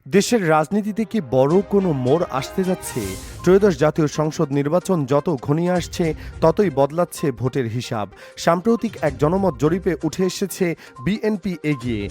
দেশের রাজনীতিতে কি বড় কোনো মোড় আসতে যাচ্ছে? ত্রয়োদশ জাতীয় সংসদ নির্বাচন যত ঘনিয়ে আসছে ততই বদলাচ্ছে ভোটের হিসাব। সাম্প্রতিক এক জনমত জরিপে উঠে এসেছে বিএনপি এগিয়ে,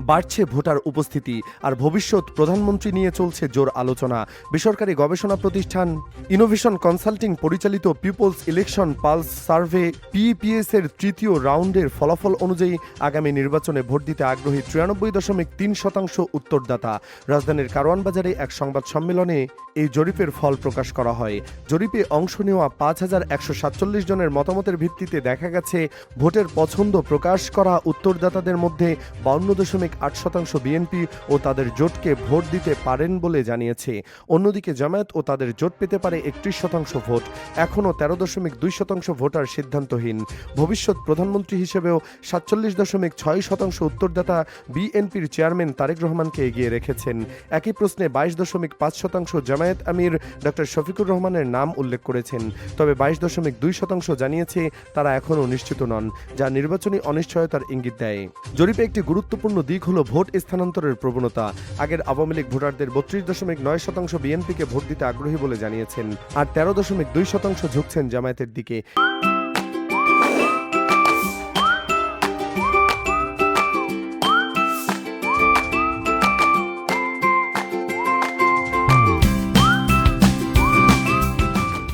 বাড়ছে ভোটার উপস্থিতি, আর ভবিষ্যৎ প্রধানমন্ত্রী নিয়ে চলছে জোর আলোচনা। বেসরকারি গবেষণা প্রতিষ্ঠান ইনোভেশন কনসাল্টিং পরিচালিত পিপলস ইলেকশন পালস সার্ভে পিইপিএস এর তৃতীয় রাউন্ডের ফলাফল অনুযায়ী আগামী নির্বাচনে ভোট দিতে আগ্রহী 93.3% উত্তরদাতা। রাজধানীর কারওয়ান বাজারে এক সংবাদ সম্মেলনে এই জরিপের ফল প্রকাশ করা হয়। জরিপে অংশ নেওয়া 5,147 জনের মতামতের ভিত্তিতে দেখা গেছে, ভোটের পছন্দ প্রকাশ করা উত্তরদাতাদের মধ্যে 52.8% বিএনপি ও তাদের জোটকে ভোট দিতে পারেন বলে জানিয়েছে। অন্যদিকে জামায়াত ও তাদের জোট পেতে পারে 31% ভোট। এখনও 13.2% ভোটার সিদ্ধান্তহীন। ভবিষ্যৎ প্রধানমন্ত্রী হিসেবেও 47.6% উত্তরদাতা বিএনপির চেয়ারম্যান তারেক রহমানকে এগিয়ে রেখেছেন। একই প্রশ্নে 22.5% জামায়াত আমির ডক্টর শফিকুর রহমানের নাম উল্লেখ করেছেন। তবে 22.2% জানিয়েছে তারা এখনও নিশ্চিত নন, যা নির্বাচনী অনিশ্চয়তার ইঙ্গিত দেয়। জরিপে একটি গুরুত্বপূর্ণ দিক হল ভোট স্থানান্তরের প্রবণতা। আগের আওয়ামী লীগ ভোটারদের 32.9% বিএনপিকে ভোট দিতে আগ্রহী বলে জানিয়েছেন, আর 13.2% ঝুঁকছেন জামায়াতের দিকে।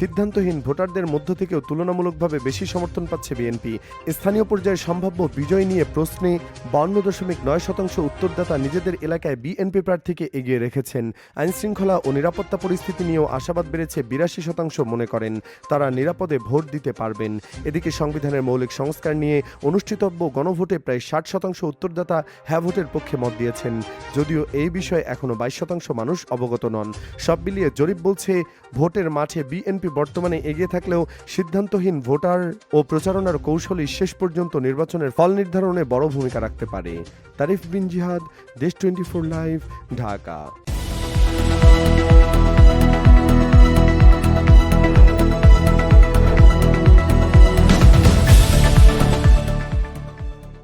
সিদ্ধান্তহীন ভোটারদের মধ্য থেকেও তুলনামূলকভাবে বেশি সমর্থন পাচ্ছে বিএনপি। স্থানীয় পর্যায়ে সম্ভাব্য বিজয় নিয়ে প্রশ্নে 52.9% উত্তরদাতা নিজেদের এলাকায় বিএনপি প্রার্থীকে এগিয়ে রেখেছেন। আইনশৃঙ্খলা ও নিরাপত্তা পরিস্থিতি নিয়েও আশাবাদ বেড়েছে। 82% মনে করেন তারা নিরাপদে ভোট দিতে পারবেন। এদিকে সংবিধানের মৌলিক সংস্কার নিয়ে অনুষ্ঠিতব্য গণভোটে প্রায় 60% উত্তরদাতা হ্যাঁ ভোটের পক্ষে মত দিয়েছেন, যদিও এই বিষয়ে এখনও 22% মানুষ অবগত নন। সব মিলিয়ে জরিপ বলছে, ভোটের মাঠে বিএনপি বর্তমানে এগিয়ে থাকলেও সিদ্ধান্তহীন ভোটার ও প্রচারণার কৌশলই শেষ পর্যন্ত নির্বাচনের ফল নির্ধারণে বড় ভূমিকা রাখতে পারে। তারিফ বিন জিহাদ, দেশ 24 লাইভ, ঢাকা।